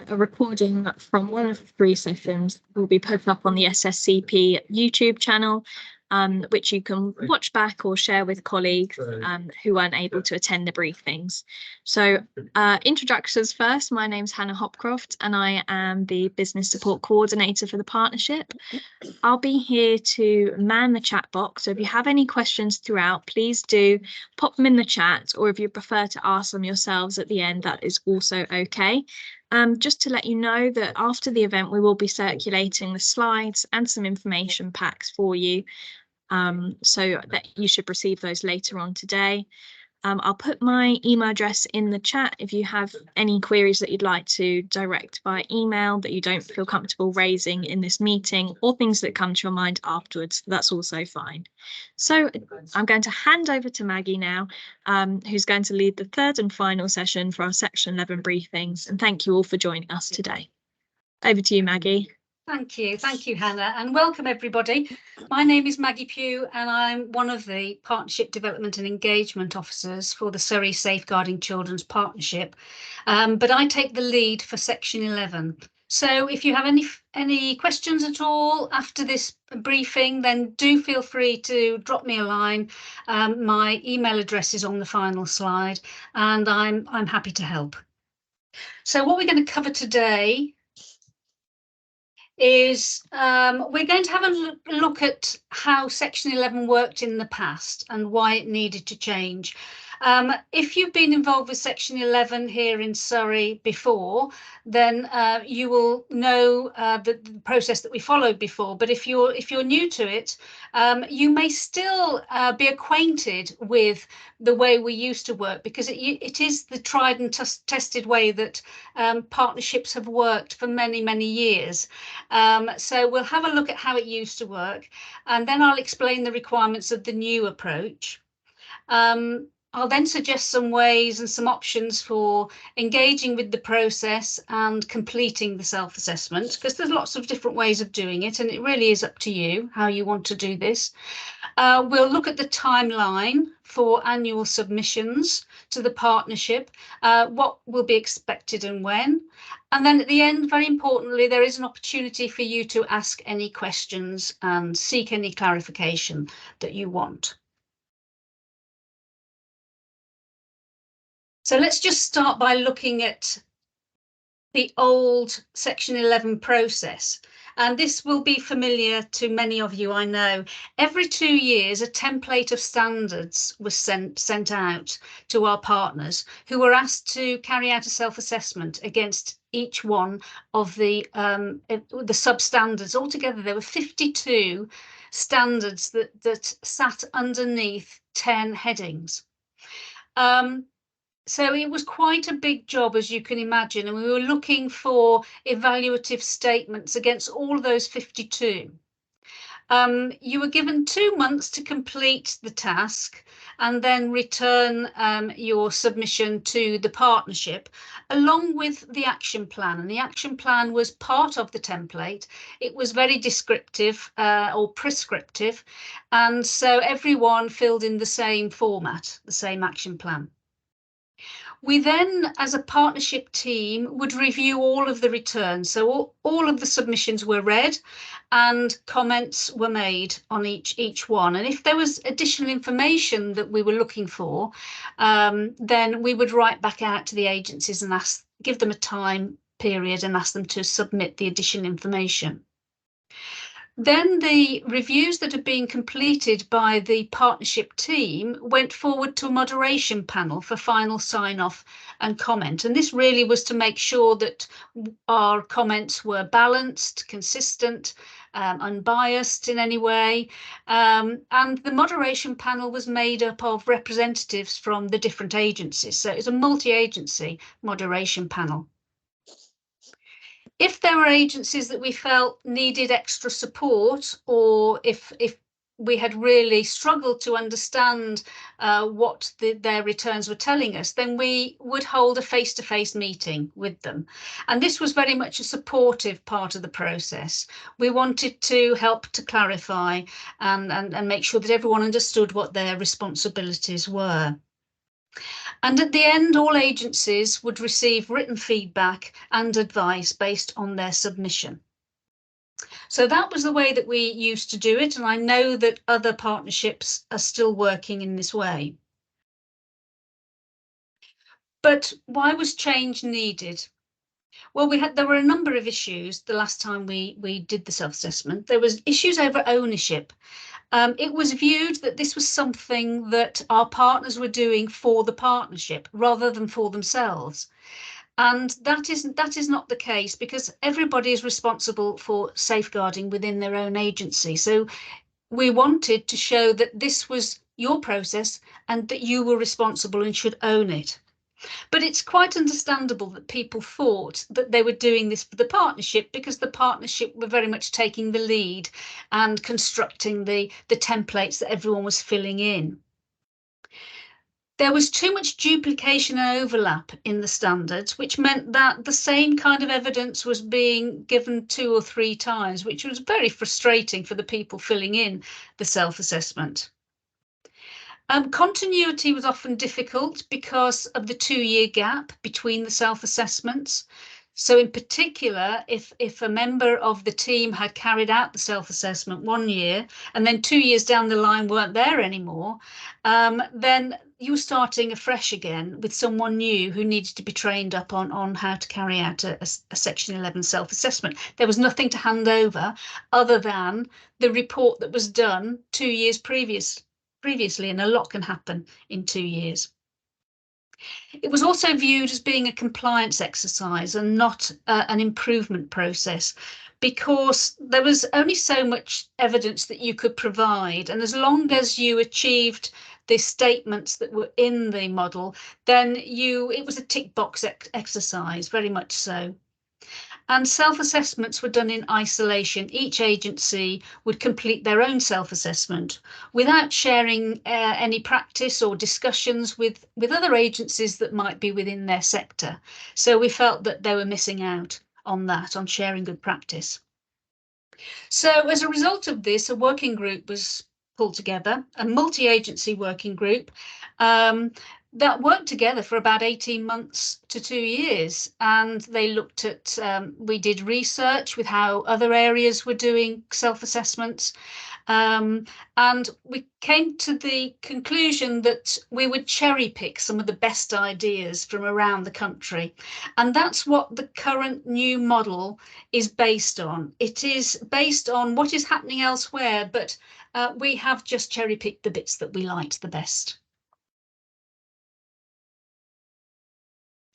a recording from one of the 3 sessions will be put up on the SSCP YouTube channel, which you can watch back or share with colleagues who weren't able to attend the briefings. So introductions first, my name's Hannah Hopcroft and I am the Business Support Coordinator for the partnership. I'll be here to man the chat box, so if you have any questions throughout, please do pop them in the chat, or if you prefer to ask them yourselves at the end, that is also okay. Just to let you know that after the event, we will be circulating the slides and some information packs for you, so that you should receive those later on today. I'll put my email address in the chat if you have any queries that you'd like to direct by email that you don't feel comfortable raising in this meeting, or things that come to your mind afterwards. That's also fine. So I'm going to hand over to Maggie now, who's going to lead the 3rd and final session for our Section 11 briefings. And thank you all for joining us today. Over to you, Maggie. Thank you, Hannah, and welcome everybody. My name is Maggie Pugh and I'm one of the Partnership Development and Engagement Officers for the Surrey Safeguarding Children's Partnership, but I take the lead for Section 11. So if you have any questions at all after this briefing, then do feel free to drop me a line. My email address is on the final slide and I'm happy to help. So what we're going to cover today is we're going to have a look at how Section 11 worked in the past and why it needed to change. If you've been involved with Section 11 here in Surrey before, then you will know the process that we followed before. But if you're new to it, you may still be acquainted with the way we used to work, because it is the tried and tested way that partnerships have worked for many, many years. So we'll have a look at how it used to work, and then I'll explain the requirements of the new approach. I'll then suggest some ways and some options for engaging with the process and completing the self-assessment, because there's lots of different ways of doing it and it really is up to you how you want to do this. We'll look at the timeline for annual submissions to the partnership, what will be expected and when. And then at the end, very importantly, there is an opportunity for you to ask any questions and seek any clarification that you want. So let's just start by looking at the old Section 11 process. And this will be familiar to many of you, I know. Every 2 years, a template of standards was sent out to our partners, who were asked to carry out a self-assessment against each one of the sub-standards. Altogether, there were 52 standards that sat underneath 10 headings. So it was quite a big job, as you can imagine, and we were looking for evaluative statements against all those 52. You were given 2 months to complete the task and then return your submission to the partnership, along with the action plan. And the action plan was part of the template. It was very descriptive or prescriptive, and so everyone filled in the same format, the same action plan. We then, as a partnership team, would review all of the returns. So all of the submissions were read and comments were made on each one. And if there was additional information that we were looking for, then we would write back out to the agencies and give them a time period and ask them to submit the additional information. Then the reviews that had been completed by the partnership team went forward to a moderation panel for final sign-off and comment. And this really was to make sure that our comments were balanced, consistent, unbiased in any way. And the moderation panel was made up of representatives from the different agencies. So it's a multi-agency moderation panel. If there were agencies that we felt needed extra support, or if we had really struggled to understand what their returns were telling us, then we would hold a face-to-face meeting with them. And this was very much a supportive part of the process. We wanted to help to clarify and make sure that everyone understood what their responsibilities were. And at the end, all agencies would receive written feedback and advice based on their submission. So that was the way that we used to do it, and I know that other partnerships are still working in this way. But why was change needed? Well, there were a number of issues the last time we did the self-assessment. There was issues over ownership. It was viewed that this was something that our partners were doing for the partnership rather than for themselves. And that is not the case, because everybody is responsible for safeguarding within their own agency. So we wanted to show that this was your process and that you were responsible and should own it. But it's quite understandable that people thought that they were doing this for the partnership, because the partnership were very much taking the lead and constructing the templates that everyone was filling in. There was too much duplication and overlap in the standards, which meant that the same kind of evidence was being given 2 or 3 times, which was very frustrating for the people filling in the self-assessment. Continuity was often difficult because of the 2-year gap between the self-assessments. So in particular, if a member of the team had carried out the self-assessment 1 year and then 2 years down the line weren't there anymore, then you were starting afresh again with someone new who needed to be trained up on how to carry out a Section 11 self-assessment. There was nothing to hand over other than the report that was done 2 years previously, and a lot can happen in 2 years. It was also viewed as being a compliance exercise and not an improvement process, because there was only so much evidence that you could provide, and as long as you achieved the statements that were in the model, then it was a tick box exercise, very much so. And self-assessments were done in isolation. Each agency would complete their own self-assessment without sharing any practice or discussions with other agencies that might be within their sector. So we felt that they were missing out on that, on sharing good practice. So as a result of this, a working group was pulled together, a multi-agency working group, that worked together for about 18 months to 2 years. And they looked at, we did research with how other areas were doing self-assessments. And we came to the conclusion that we would cherry pick some of the best ideas from around the country. And that's what the current new model is based on. It is based on what is happening elsewhere, but we have just cherry picked the bits that we liked the best.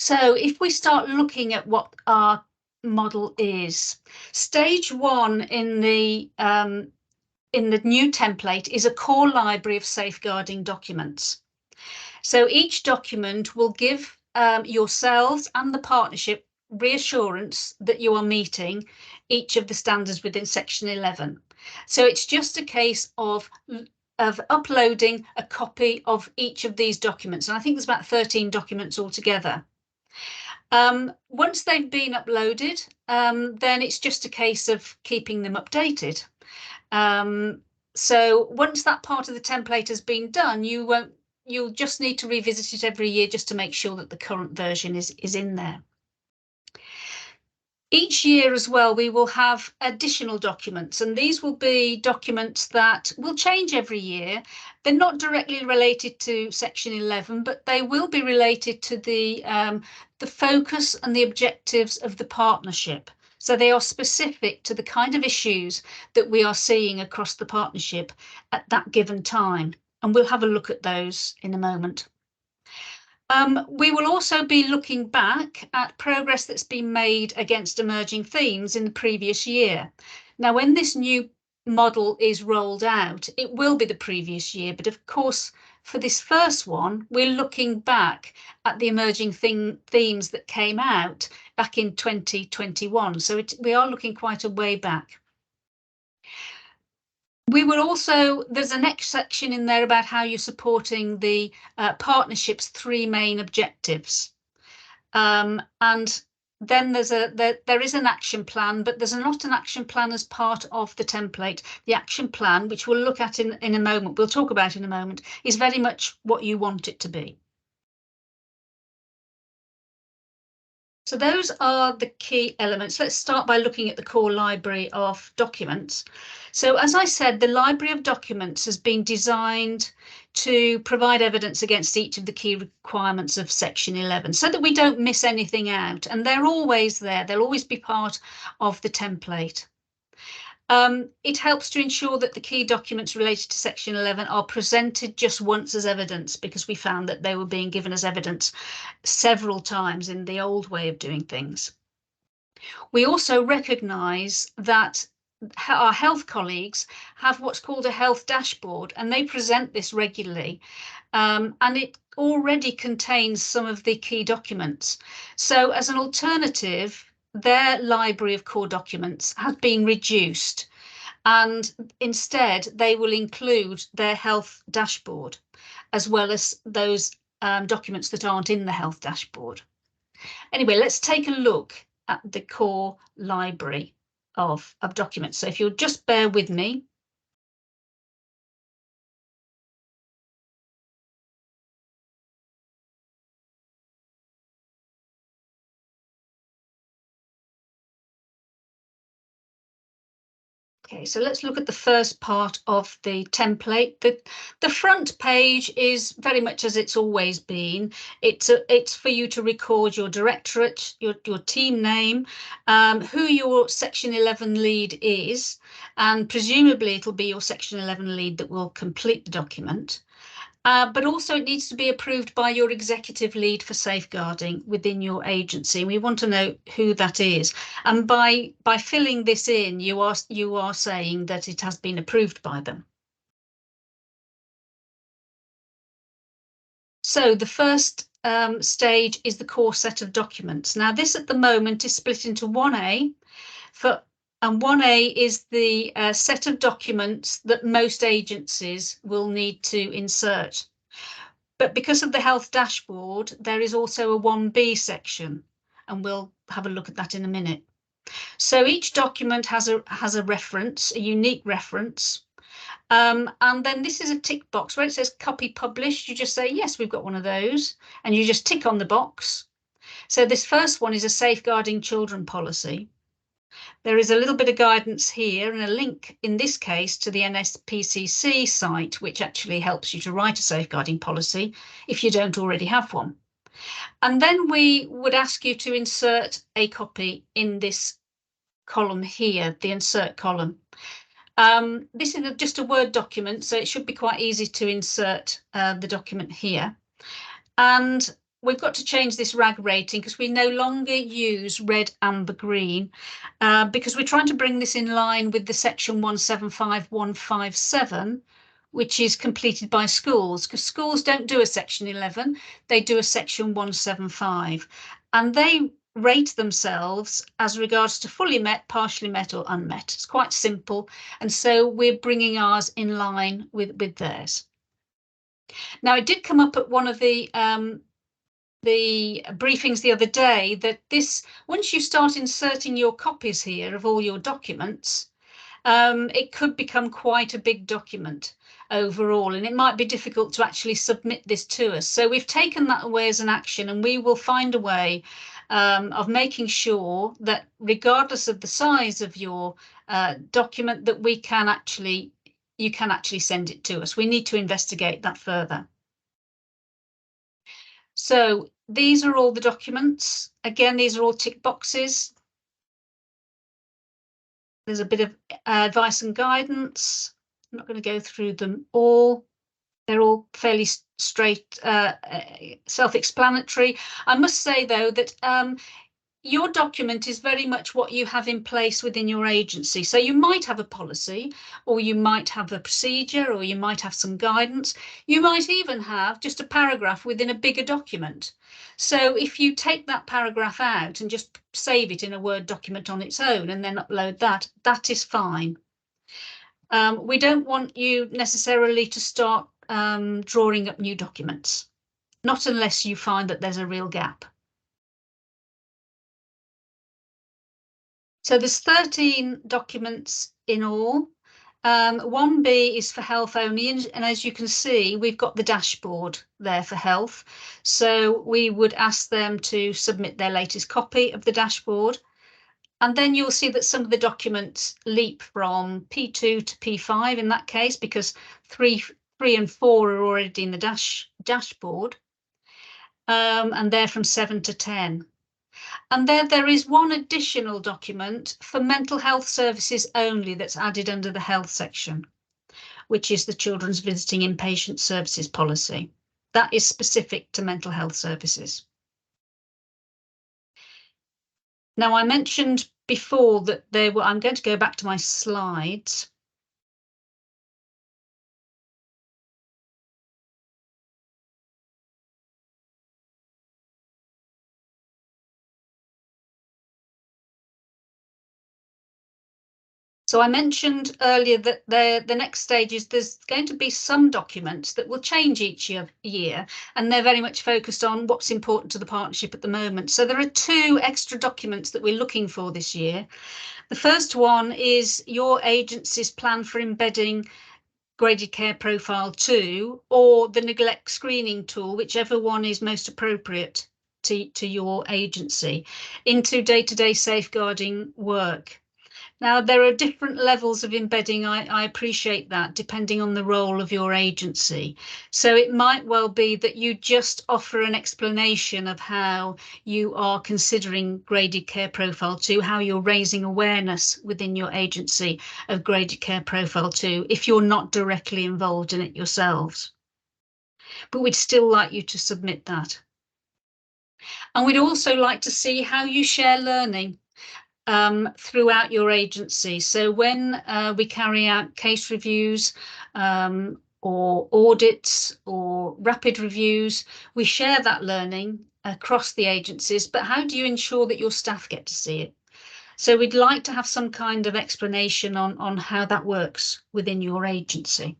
So if we start looking at what our model is, stage 1 in the new template is a core library of safeguarding documents. So each document will give yourselves and the partnership reassurance that you are meeting each of the standards within Section 11. So it's just a case of uploading a copy of each of these documents. And I think there's about 13 documents altogether. Once they've been uploaded, then it's just a case of keeping them updated. So once that part of the template has been done, you'll just need to revisit it every year just to make sure that the current version is in there. Each year as well, we will have additional documents, and these will be documents that will change every year. They're not directly related to Section 11, but they will be related to the focus and the objectives of the partnership. So they are specific to the kind of issues that we are seeing across the partnership at that given time. And we'll have a look at those in a moment. We will also be looking back at progress that's been made against emerging themes in the previous year. Now, when this new model is rolled out, it will be the previous year, but of course, for this first one, we're looking back at the emerging themes that came out back in 2021. So we are looking quite a way back. We will also, there's a next section in there about how you're supporting the partnership's 3 main objectives. And then there is an action plan, but there's not an action plan as part of the template. The action plan, which we'll look at in a moment, we'll talk about in a moment, is very much what you want it to be. So those are the key elements. Let's start by looking at the core library of documents. So as I said, the library of documents has been designed to provide evidence against each of the key requirements of Section 11 so that we don't miss anything out. And they're always there. They'll always be part of the template. It helps to ensure that the key documents related to Section 11 are presented just once as evidence, because we found that they were being given as evidence several times in the old way of doing things. We also recognise that our health colleagues have what's called a health dashboard, and they present this regularly, and it already contains some of the key documents. So as an alternative, their library of core documents has been reduced, and instead they will include their health dashboard as well as those documents that aren't in the health dashboard. Anyway, let's take a look at the core library of documents. So if you'll just bear with me. Okay, so let's look at the first part of the template. The front page is very much as it's always been. It's for you to record your directorate, your team name, who your Section 11 lead is, and presumably it'll be your Section 11 lead that will complete the document. But also it needs to be approved by your executive lead for safeguarding within your agency. We want to know who that is. And by filling this in, you are saying that it has been approved by them. So the first stage is the core set of documents. Now this at the moment is split into 1A, and 1A is the set of documents that most agencies will need to insert. But because of the health dashboard, there is also a 1B section, and we'll have a look at that in a minute. So each document has a reference, a unique reference. And then this is a tick box where it says copy published. You just say, yes, we've got one of those, and you just tick on the box. So this first one is a safeguarding children policy. There is a little bit of guidance here and a link in this case to the NSPCC site, which actually helps you to write a safeguarding policy if you don't already have one. And then we would ask you to insert a copy in this column here, the insert column. This is just a Word document, so it should be quite easy to insert the document here. And we've got to change this RAG rating because we no longer use red, amber, green, because we're trying to bring this in line with the section 175157, which is completed by schools, because schools don't do a section 11, they do a section 175, and they rate themselves as regards to fully met, partially met or unmet. It's quite simple, and so we're bringing ours in line with theirs. Now, it did come up at one of the briefings the other day that once you start inserting your copies here of all your documents, it could become quite a big document overall, and it might be difficult to actually submit this to us. So we've taken that away as an action, and we will find a way of making sure that regardless of the size of your document, that you can actually send it to us. We need to investigate that further. So these are all the documents. Again, these are all tick boxes. There's a bit of advice and guidance. I'm not going to go through them all. They're all fairly straight, self-explanatory. I must say, though, that your document is very much what you have in place within your agency. So you might have a policy, or you might have a procedure, or you might have some guidance. You might even have just a paragraph within a bigger document. So if you take that paragraph out and just save it in a Word document on its own and then upload that, that is fine. We don't want you necessarily to start drawing up new documents, not unless you find that there's a real gap. So there's 13 documents in all. 1B is for health only, and as you can see, we've got the dashboard there for health. So we would ask them to submit their latest copy of the dashboard. And then you'll see that some of the documents leap from P2 to P5 in that case, because 3 and 4 are already in the dashboard. And they're from 7 to 10. And there is one additional document for mental health services only that's added under the health section, which is the Children's Visiting Inpatient Services Policy. That is specific to mental health services. Now, I mentioned before that I'm going to go back to my slides. So I mentioned earlier that the next stage is there's going to be some documents that will change each year, and they're very much focused on what's important to the partnership at the moment. So there are 2 extra documents that we're looking for this year. The first one is your agency's plan for embedding Graded Care Profile 2 or the neglect screening tool, whichever one is most appropriate to your agency, into day-to-day safeguarding work. Now, there are different levels of embedding. I appreciate that, depending on the role of your agency. So it might well be that you just offer an explanation of how you are considering Graded Care Profile 2, how you're raising awareness within your agency of Graded Care Profile 2, if you're not directly involved in it yourselves. But we'd still like you to submit that. And we'd also like to see how you share learning throughout your agency. So when we carry out case reviews or audits or rapid reviews, we share that learning across the agencies, but how do you ensure that your staff get to see it? So we'd like to have some kind of explanation on how that works within your agency.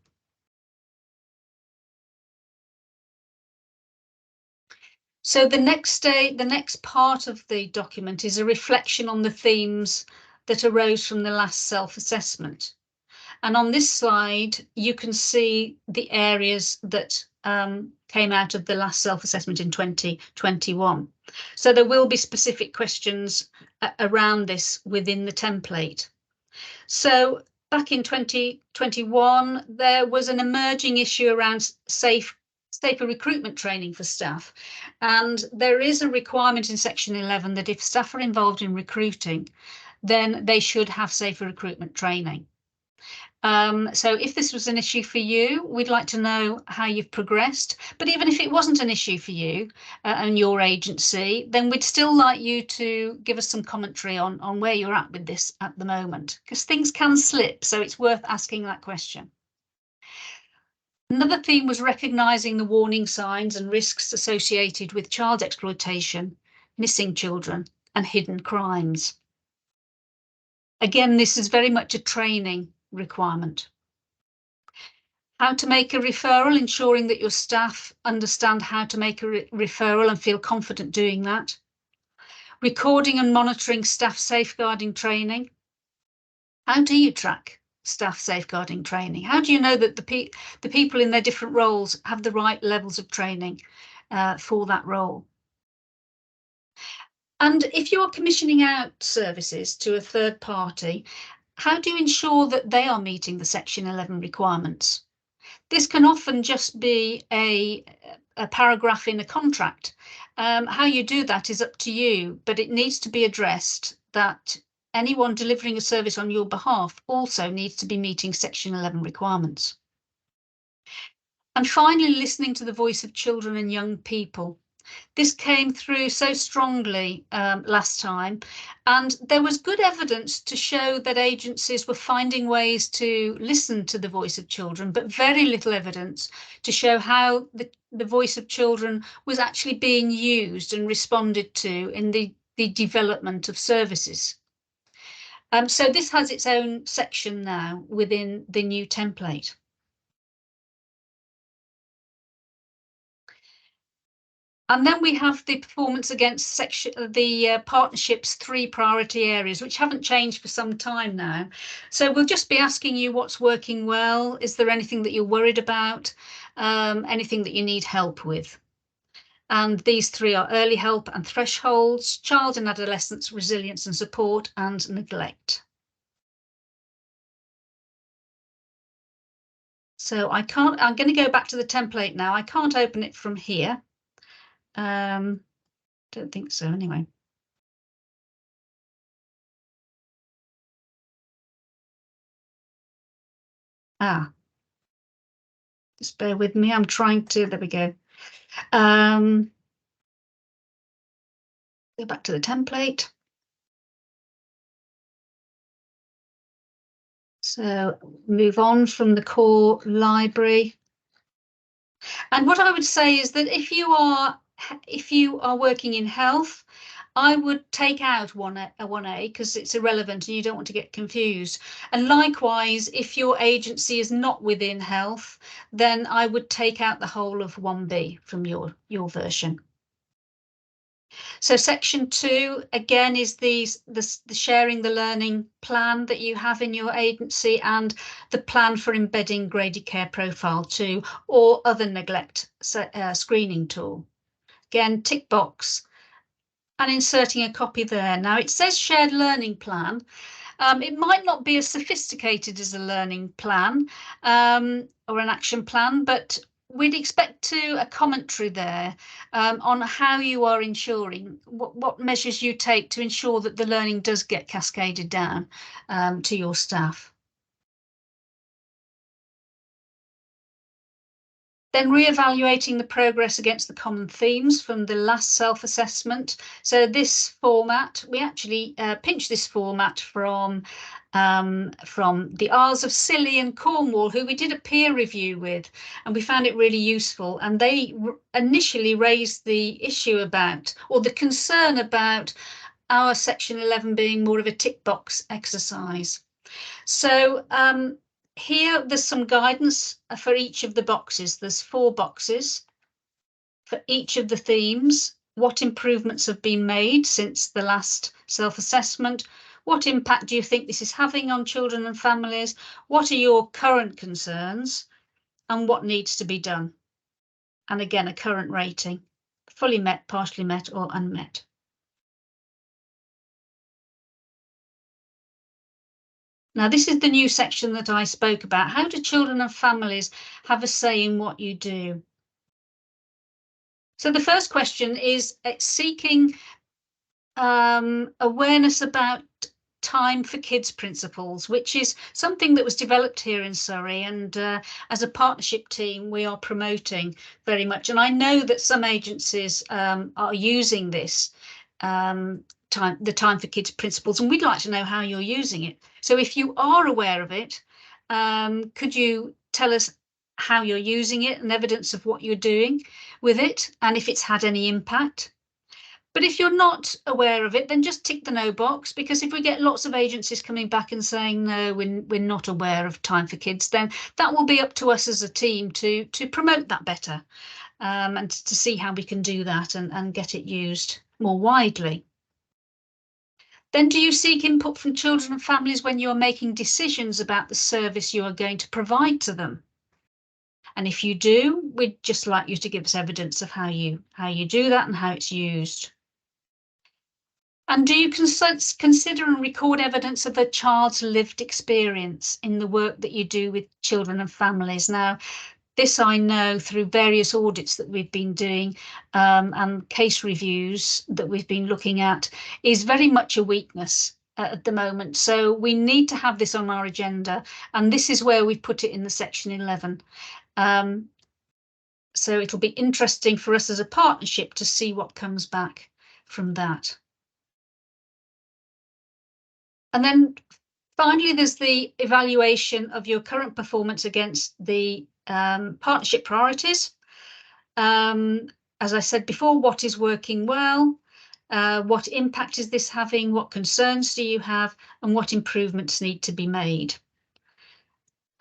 So the next part of the document is a reflection on the themes that arose from the last self-assessment. And on this slide, you can see the areas that came out of the last self-assessment in 2021. So there will be specific questions around this within the template. So back in 2021, there was an emerging issue around safer recruitment training for staff. And there is a requirement in Section 11 that if staff are involved in recruiting, then they should have safer recruitment training. So if this was an issue for you, we'd like to know how you've progressed. But even if it wasn't an issue for you and your agency, then we'd still like you to give us some commentary on where you're at with this at the moment, because things can slip. So it's worth asking that question. Another theme was recognising the warning signs and risks associated with child exploitation, missing children, and hidden crimes. Again, this is very much a training requirement. How to make a referral, ensuring that your staff understand how to make a referral and feel confident doing that. Recording and monitoring staff safeguarding training. How do you track staff safeguarding training? How do you know that the people in their different roles have the right levels of training for that role? And if you're commissioning out services to a third party, how do you ensure that they are meeting the Section 11 requirements? This can often just be a paragraph in a contract. How you do that is up to you, but it needs to be addressed that anyone delivering a service on your behalf also needs to be meeting Section 11 requirements. And finally, listening to the voice of children and young people. This came through so strongly last time, and there was good evidence to show that agencies were finding ways to listen to the voice of children, but very little evidence to show how the voice of children was actually being used and responded to in the development of services. So this has its own section now within the new template. And then we have the performance against the partnership's 3 priority areas, which haven't changed for some time now. So we'll just be asking you what's working well. Is there anything that you're worried about? Anything that you need help with? And these 3 are early help and thresholds, child and adolescent resilience and support, and neglect. So I'm going to go back to the template now. I can't open it from here. Don't think so anyway. Just bear with me. I'm trying to, there we go. Go back to the template. So move on from the core library. And what I would say is that if you are working in health, I would take out 1A because it's irrelevant and you don't want to get confused. And likewise, if your agency is not within health, then I would take out the whole of 1B from your version. So section 2, again, is the sharing the learning plan that you have in your agency and the plan for embedding graded care profile 2 or other neglect screening tool. Again, tick box and inserting a copy there. Now it says shared learning plan. It might not be as sophisticated as a learning plan or an action plan, but we'd expect a commentary there on how you are ensuring what measures you take to ensure that the learning does get cascaded down to your staff. Then re-evaluating the progress against the common themes from the last self-assessment. So this format, we actually pinched this format from the Isles of Scilly and Cornwall, who we did a peer review with, and we found it really useful. And they initially raised the issue about, or the concern about, our section 11 being more of a tick box exercise. So here there's some guidance for each of the boxes. There's 4 boxes for each of the themes. What improvements have been made since the last self-assessment? What impact do you think this is having on children and families? What are your current concerns? And what needs to be done? And again, a current rating, fully met, partially met, or unmet. Now, this is the new section that I spoke about. How do children and families have a say in what you do? So the first question is seeking awareness about time for kids principles, which is something that was developed here in Surrey, and as a partnership team we are promoting very much. And I know that some agencies are using this the time for kids principles, and we'd like to know how you're using it. So if you are aware of it, could you tell us how you're using it and evidence of what you're doing with it and if it's had any impact? But if you're not aware of it, then just tick the no box, because if we get lots of agencies coming back and saying, no, we're not aware of time for kids, then that will be up to us as a team to promote that better and to see how we can do that and get it used more widely. Then do you seek input from children and families when you're making decisions about the service you are going to provide to them? And if you do, we'd just like you to give us evidence of how you do that and how it's used. And do you consider and record evidence of a child's lived experience in the work that you do with children and families? Now, this I know through various audits that we've been doing and case reviews that we've been looking at is very much a weakness at the moment. So we need to have this on our agenda, and this is where we put it in the section 11. So it'll be interesting for us as a partnership to see what comes back from that. And then finally, there's the evaluation of your current performance against the partnership priorities. As I said before, what is working well? What impact is this having? What concerns do you have? And what improvements need to be made?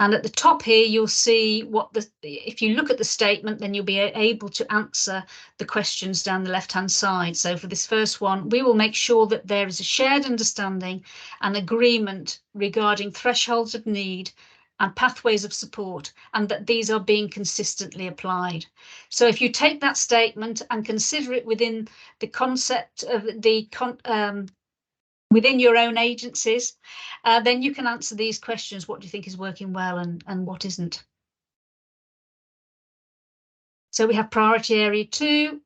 And at the top here, you'll see if you look at the statement, then you'll be able to answer the questions down the left-hand side. So for this first one, we will make sure that there is a shared understanding and agreement regarding thresholds of need and pathways of support, and that these are being consistently applied. So if you take that statement and consider it within the concept of within your own agencies, then you can answer these questions. What do you think is working well and what isn't? So we have priority area 2,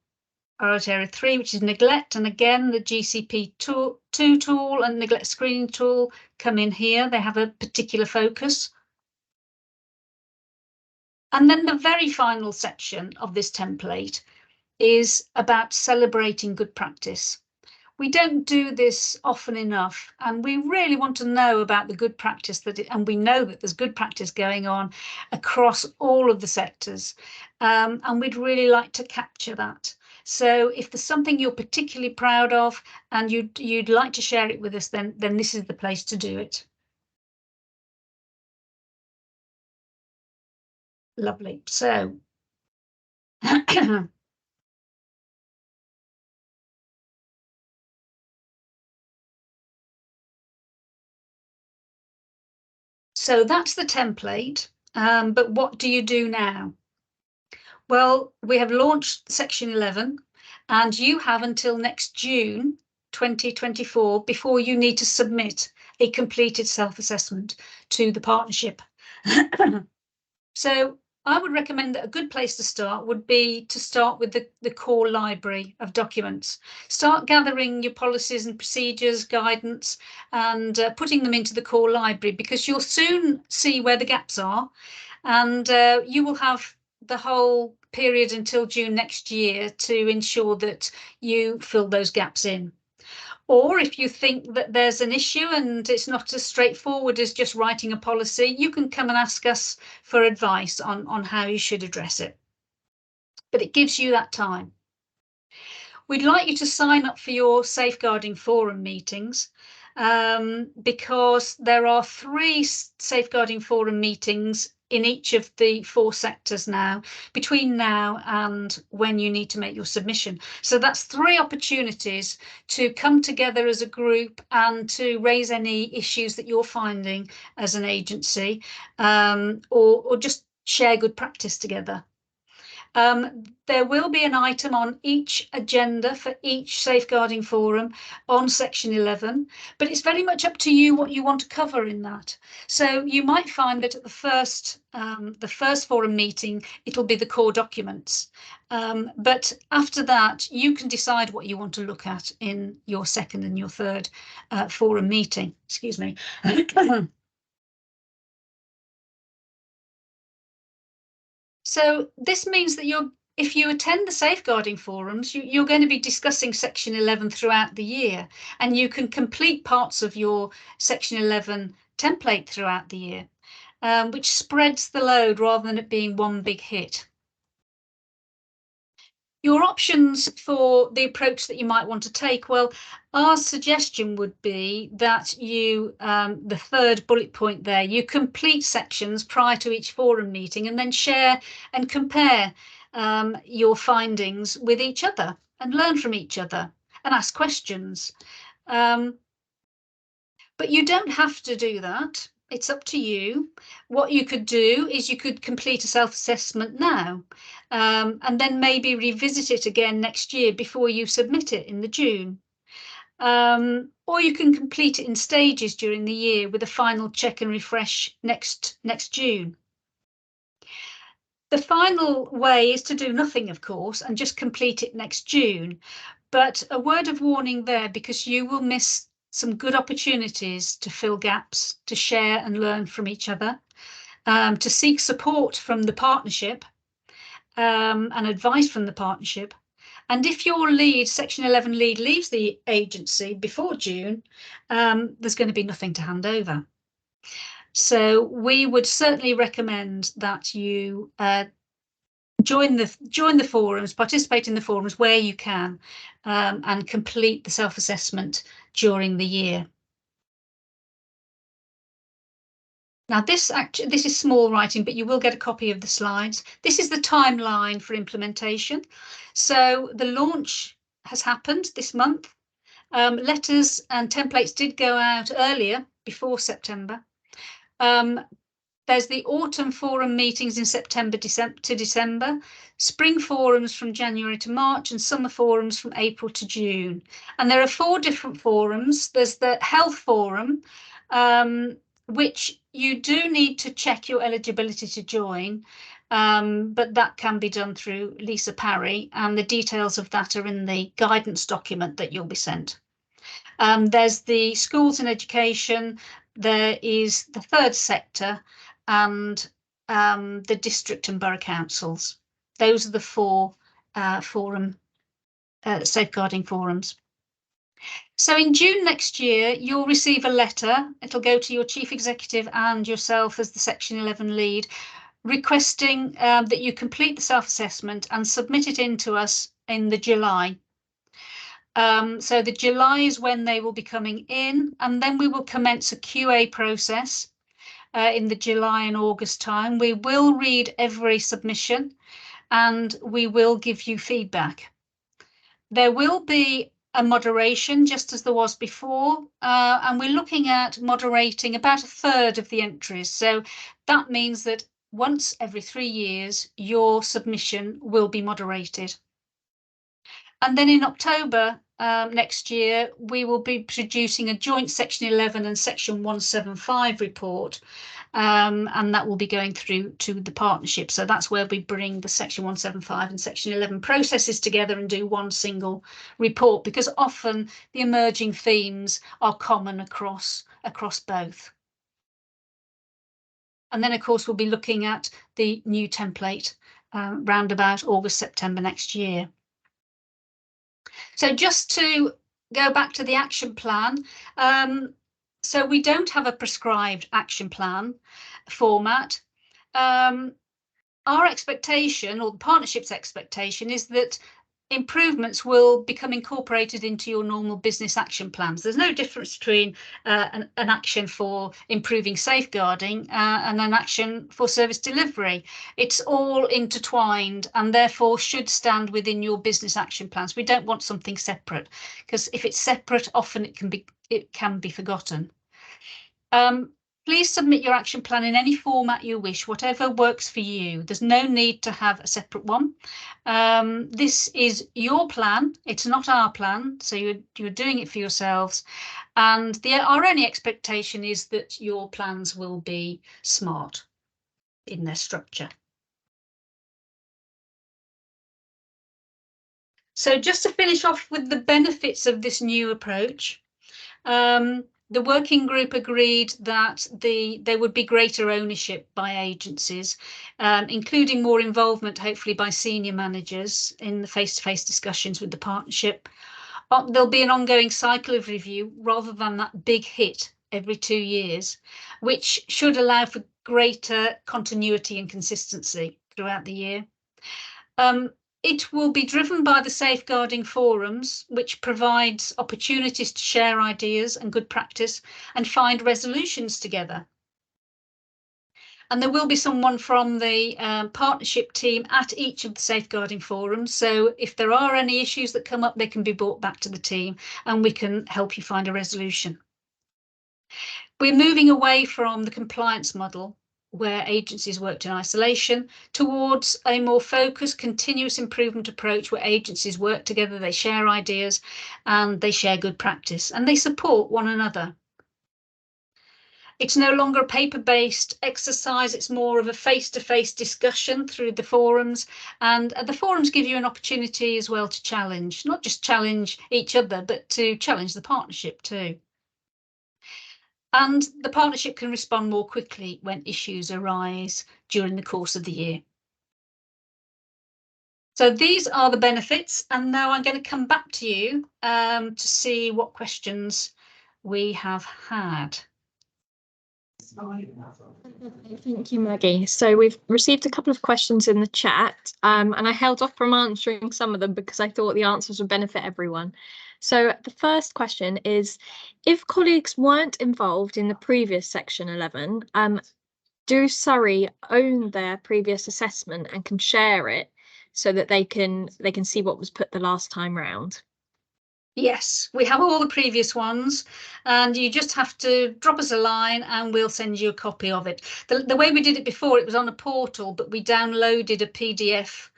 priority area 3, which is neglect. And again, the GCP 2 tool and neglect screening tool come in here. They have a particular focus. And then the very final section of this template is about celebrating good practice. We don't do this often enough, and we really want to know about the good practice and we know that there's good practice going on across all of the sectors, and we'd really like to capture that. So if there's something you're particularly proud of and you'd like to share it with us, then this is the place to do it. Lovely. So so that's the template, but what do you do now? Well, we have launched section 11, and you have until next June 2024 before you need to submit a completed self-assessment to the partnership. So I would recommend that a good place to start would be to start with the core library of documents. Start gathering your policies and procedures, guidance, and putting them into the core library, because you'll soon see where the gaps are, and you will have the whole period until June next year to ensure that you fill those gaps in. Or if you think that there's an issue and it's not as straightforward as just writing a policy, you can come and ask us for advice on how you should address it. But it gives you that time. We'd like you to sign up for your safeguarding forum meetings, because there are 3 safeguarding forum meetings in each of the 4 sectors now, between now and when you need to make your submission. So that's 3 opportunities to come together as a group and to raise any issues that you're finding as an agency, or just share good practice together. There will be an item on each agenda for each safeguarding forum on section 11, but it's very much up to you what you want to cover in that. So you might find that at the first forum meeting, it'll be the core documents. But after that, you can decide what you want to look at in your second and your third forum meeting. Excuse me. So this means that if you attend the safeguarding forums, you're going to be discussing section 11 throughout the year, and you can complete parts of your section 11 template throughout the year, which spreads the load rather than it being one big hit. Your options for the approach that you might want to take, well, our suggestion would be that you, the third bullet point there, you complete sections prior to each forum meeting and then share and compare your findings with each other and learn from each other and ask questions. But you don't have to do that. It's up to you. What you could do is you could complete a self-assessment now, and then maybe revisit it again next year before you submit it in the June. Or you can complete it in stages during the year with a final check and refresh next June. The final way is to do nothing, of course, and just complete it next June. But a word of warning there, because you will miss some good opportunities to fill gaps, to share and learn from each other, to seek support from the partnership, and advice from the partnership. And if your section 11 lead leaves the agency before June, there's going to be nothing to hand over. So we would certainly recommend that you join the forums, participate in the forums where you can, and complete the self-assessment during the year. Now this is small writing, but you will get a copy of the slides. This is the timeline for implementation. So the launch has happened this month. Letters and templates did go out earlier, before September. There's the autumn forum meetings in September to December, spring forums from January to March, and summer forums from April to June. And there are 4 different forums. There's the health forum, which you do need to check your eligibility to join, but that can be done through Lisa Parry, and the details of that are in the guidance document that you'll be sent. There's the schools and education, there is the third sector, and the district and borough councils. Those are the 4 safeguarding forums. So in June next year, you'll receive a letter. It'll go to your chief executive and yourself as the Section 11 lead, requesting that you complete the self-assessment and submit it in to us in the July. So the July is when they will be coming in, and then we will commence a QA process in the July and August time. We will read every submission and we will give you feedback. There will be a moderation, just as there was before, and we're looking at moderating about 1/3 of the entries. So that means that once every 3 years, your submission will be moderated. And then in October next year, we will be producing a joint Section 11 and Section 175 report, and that will be going through to the partnership. So that's where we bring the Section 175 and Section 11 processes together and do one single report, because often the emerging themes are common across both. And then, of course, we'll be looking at the new template round about August, September next year. So just to go back to the action plan, so we don't have a prescribed action plan format. Our expectation, or the partnership's expectation, is that improvements will become incorporated into your normal business action plans. There's no difference between an action for improving safeguarding and an action for service delivery. It's all intertwined and therefore should stand within your business action plans. We don't want something separate, because if it's separate, often it can be forgotten. Please submit your action plan in any format you wish, whatever works for you. There's no need to have a separate one. This is your plan. It's not our plan. So you're doing it for yourselves. And our only expectation is that your plans will be smart in their structure. So just to finish off with the benefits of this new approach, the working group agreed that there would be greater ownership by agencies, including more involvement, hopefully, by senior managers in the face-to-face discussions with the partnership. There'll be an ongoing cycle of review rather than that big hit every 2 years, which should allow for greater continuity and consistency throughout the year. It will be driven by the safeguarding forums, which provides opportunities to share ideas and good practice and find resolutions together. And there will be someone from the partnership team at each of the safeguarding forums. So if there are any issues that come up, they can be brought back to the team and we can help you find a resolution. We're moving away from the compliance model, where agencies worked in isolation, towards a more focused, continuous improvement approach where agencies work together, they share ideas and they share good practice and they support one another. It's no longer a paper-based exercise, it's more of a face-to-face discussion through the forums, and the forums give you an opportunity as well to challenge, not just challenge each other, but to challenge the partnership too. And the partnership can respond more quickly when issues arise during the course of the year. So these are the benefits, and now I'm going to come back to you to see what questions we have had. Thank you, Maggie. So we've received a couple of questions in the chat, and I held off from answering some of them because I thought the answers would benefit everyone. So the first question is, if colleagues weren't involved in the previous Section 11, do Surrey own their previous assessment and can share it so that they can see what was put the last time round? Yes, we have all the previous ones, and you just have to drop us a line and we'll send you a copy of it. The way we did it before, it was on a portal, but we downloaded a PDF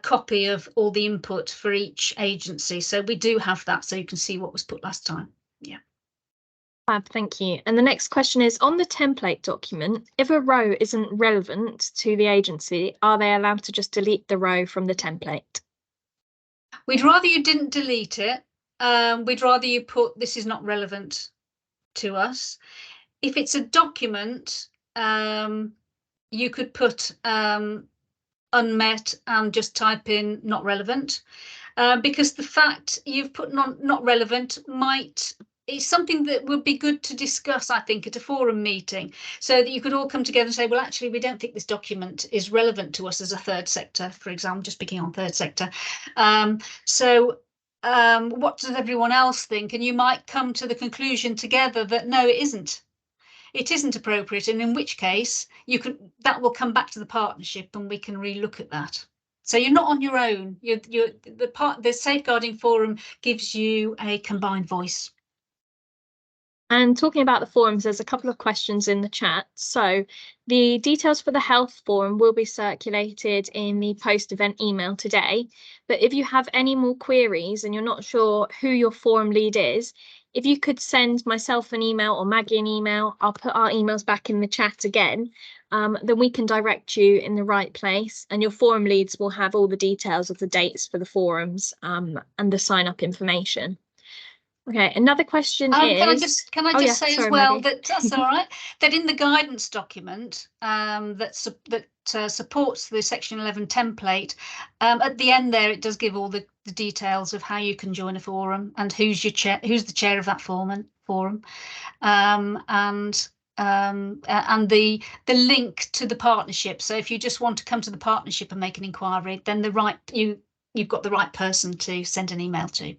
copy of all the input for each agency. So we do have that, so you can see what was put last time. Yeah. Fab, thank you. And the next question is, on the template document, if a row isn't relevant to the agency, are they allowed to just delete the row from the template? We'd rather you didn't delete it. We'd rather you put this is not relevant to us. If it's a document, you could put unmet and just type in not relevant, because the fact you've put not relevant it's something that would be good to discuss, I think, at a forum meeting, so that you could all come together and say, well, actually, we don't think this document is relevant to us as a third sector, for example, just picking on third sector. What does everyone else think? And you might come to the conclusion together that no, it isn't appropriate, and in which case that will come back to the partnership and we can relook at that. So you're not on your own. The safeguarding forum gives you a combined voice. And talking about the forums, there's a couple of questions in the chat. So the details for the health forum will be circulated in the post-event email today. But if you have any more queries and you're not sure who your forum lead is, if you could send myself an email or Maggie an email, I'll put our emails back in the chat again. Then we can direct you in the right place, and your forum leads will have all the details of the dates for the forums and the sign-up information. Okay, another question is... Can I just say as well Maggie. that's all right, that in the guidance document that supports the Section 11 template, at the end there, it does give all the details of how you can join a forum and who's the chair of that forum, and the link to the partnership. So if you just want to come to the partnership and make an inquiry, then you've got the right person to send an email to.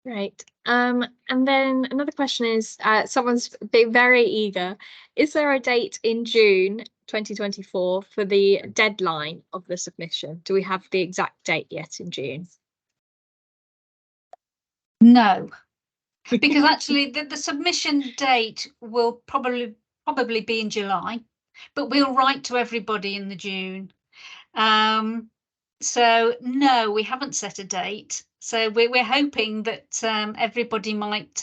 Right. And then another question is, someone's being very eager. Is there a date in June 2024 for the deadline of the submission? Do we have the exact date yet in June? No, because actually the submission date will probably be in July, but we'll write to everybody in the June. So no, we haven't set a date. So we're hoping that everybody might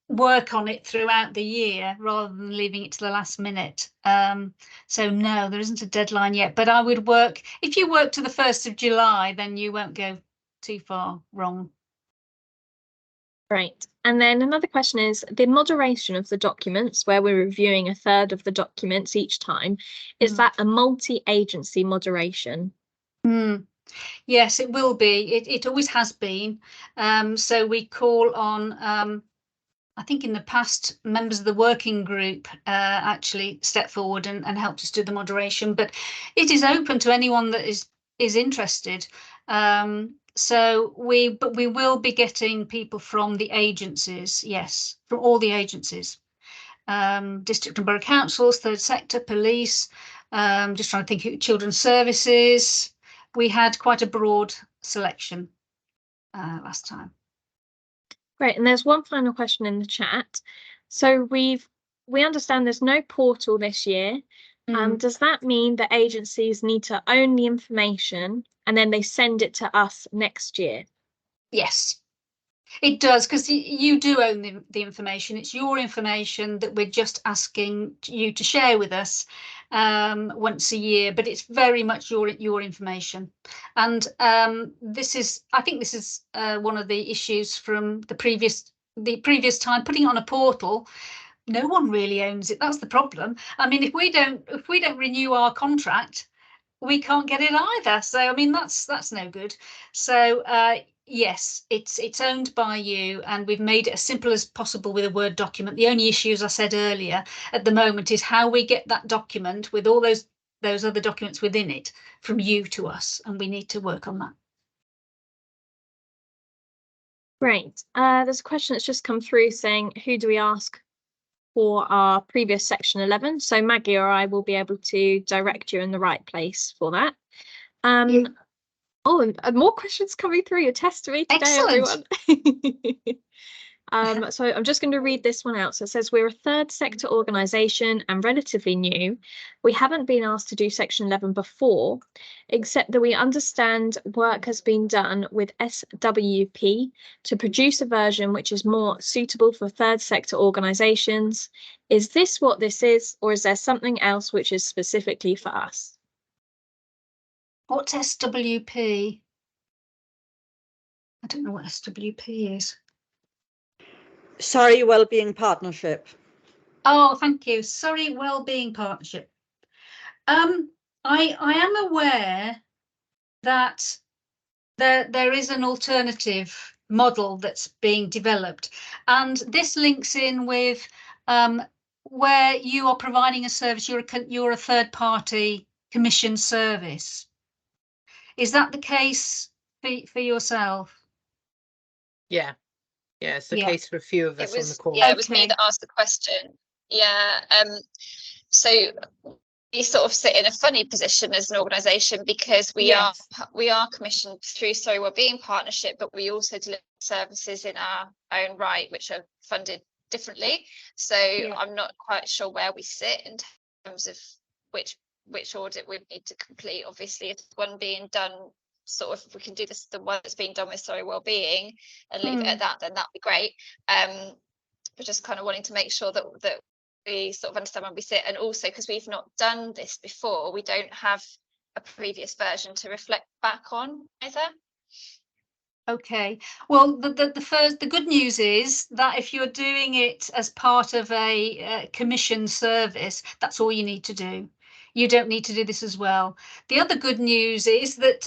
work on it throughout the year rather than leaving it to the last minute. So no, there isn't a deadline yet. But I would work, if you work to the 1st of July, then you won't go too far wrong. Right. And then another question is, the moderation of the documents, where we're reviewing a third of the documents each time, is that a multi-agency moderation? Yes, it will be. It always has been. So we call on, I think in the past, members of the working group actually stepped forward and helped us do the moderation, but it is open to anyone that is interested. So we will be getting people from the agencies, yes, from all the agencies, district and borough councils, third sector, police, just trying to think of children's services. We had quite a broad selection last time. Great. And there's one final question in the chat. So we understand there's no portal this year. Does that mean that agencies need to own the information and then they send it to us next year? Yes, it does, because you do own the information. It's your information that we're just asking you to share with us once a year, but it's very much your information. And I think this is one of the issues from the previous time, putting it on a portal. No one really owns it. That's the problem. I mean, if we don't renew our contract, we can't get it either. So I mean, that's no good. So yes, it's owned by you, and we've made it as simple as possible with a Word document. The only issue, as I said earlier, at the moment is how we get that document with all those other documents within it from you to us, and we need to work on that. Great. There's a question that's just come through saying, who do we ask for our previous section 11. So Maggie or I will be able to direct you in the right place for that. Oh, and more questions coming through. You're testing me today, Excellent. everyone. So I'm just going to read this one out. So it says, we're a third sector organisation and relatively new. We haven't been asked to do Section 11 before, except that we understand work has been done with SWP to produce a version which is more suitable for third sector organisations. Is this what this is, or is there something else which is specifically for us? What's SWP? I don't know what SWP is. Surrey Wellbeing Partnership. Oh, thank you. Surrey Wellbeing Partnership. I am aware that there is an alternative model that's being developed, and this links in with where you are providing a service. You're a third party commissioned service. Is that the case for yourself? Yeah, it's the Yeah. case for a few of us on the call. Yeah, it was me Okay. that asked the question. Yeah, so we sort of sit in a funny position as an organisation because we Yes. are commissioned through Surrey Wellbeing Partnership, but we also deliver services in our own right, which are funded differently. So I'm not quite sure where we sit in terms of which audit we need to complete. Obviously, if one being done, sort of, if we can do this, the one that's being done with Surrey Wellbeing and leave it at that, then that'd be great. But just kind of wanting to make sure that we sort of understand when we sit, and also because we've not done this before, we don't have a previous version to reflect back on either. Okay, well, the good news is that if you're doing it as part of a commission service, that's all you need to do. You don't need to do this as well. The other good news is that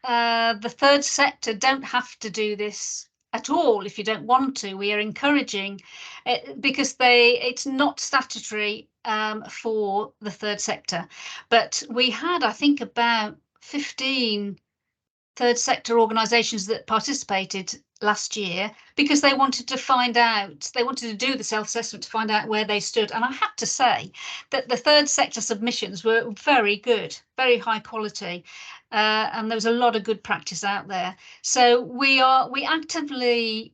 the third sector don't have to do this at all if you don't want to. We are encouraging it because it's not statutory for the third sector, but we had, I think, about 15 third sector organisations that participated last year because they wanted to find out, they wanted to do the self-assessment to find out where they stood. And I have to say that the third sector submissions were very good, very high quality, and there was a lot of good practice out there. So we actively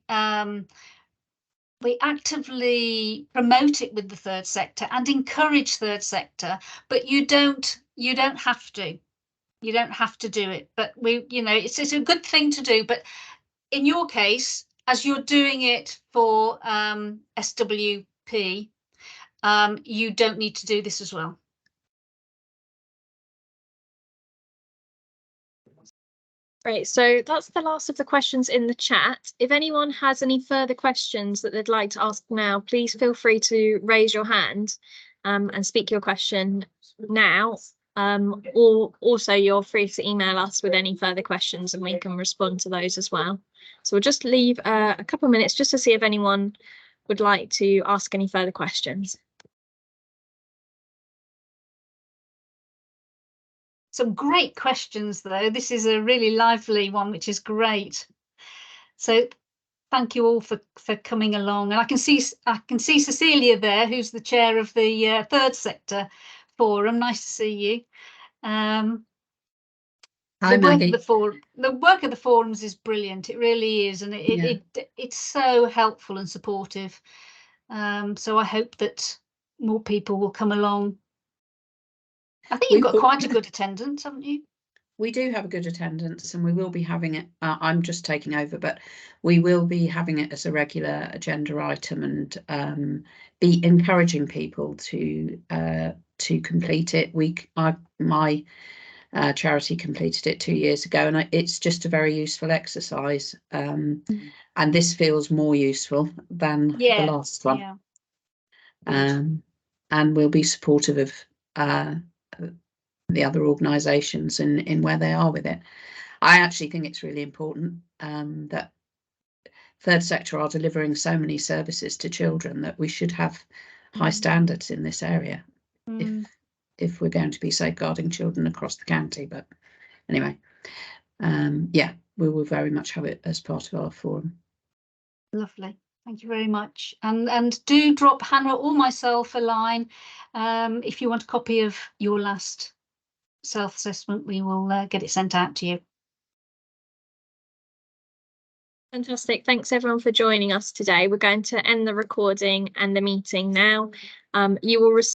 promote it with the third sector and encourage third sector, but you don't have to. You don't have to do it, but it's a good thing to do. But in your case, as you're doing it for SWP, you don't need to do this as well. Great, so that's the last of the questions in the chat. If anyone has any further questions that they'd like to ask now, please feel free to raise your hand and speak your question now. Or also you're free to email us with any further questions and we can respond to those as well. So we'll just leave a couple of minutes just to see if anyone would like to ask any further questions. Some great questions, though. This is a really lively one, which is great. So thank you all for coming along. And I can see Cecilia there, who's the chair of the third sector forum. Nice to see you. Hi, Maggie. The work of the forums is brilliant. It really is, and it's so helpful and supportive. So I hope that more people will come along. I think you've got quite a good attendance, haven't you? We do have a good attendance, and we will be having it. I'm just taking over, but we will be having it as a regular agenda item, and be encouraging people to complete it. My charity completed it 2 years ago, and it's just a very useful exercise. And this feels more useful than the last one. And we'll be supportive of the other organisations in where they are with it. I actually think it's really important that third sector are delivering so many services to children that we should have high standards in this area if we're going to be safeguarding children across the county. But anyway, we will very much have it as part of our forum. Lovely. Thank you very much. And do drop Hannah or myself a line if you want a copy of your last self-assessment. We will get it sent out to you. Fantastic. Thanks everyone for joining us today. We're going to end the recording and the meeting now. You will receive